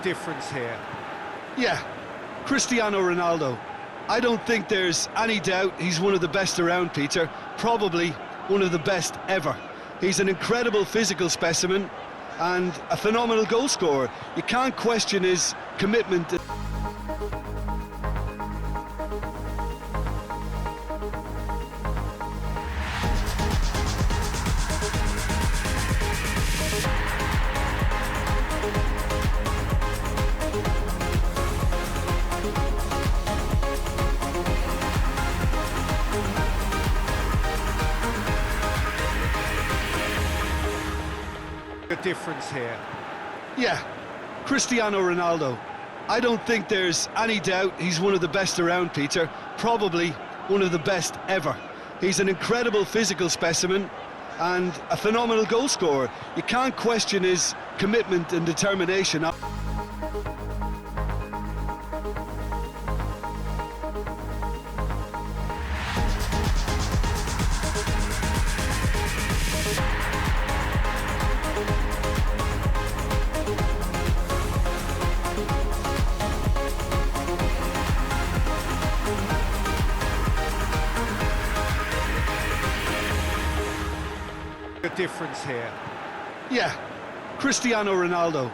difference here. Yeah, Cristiano Ronaldo. I don't think there's any doubt he's one of the best around, Peter. Probably one of the best ever. He's an incredible physical specimen and a phenomenal goal scorer. You can't question his commitment. The difference here. Yeah, Cristiano Ronaldo. I don't think there's any doubt he's one of the best around, Peter. Probably one of the best ever. He's an incredible physical specimen and a phenomenal goal scorer. You can't question his commitment and determination. The difference here. Yeah, Cristiano Ronaldo.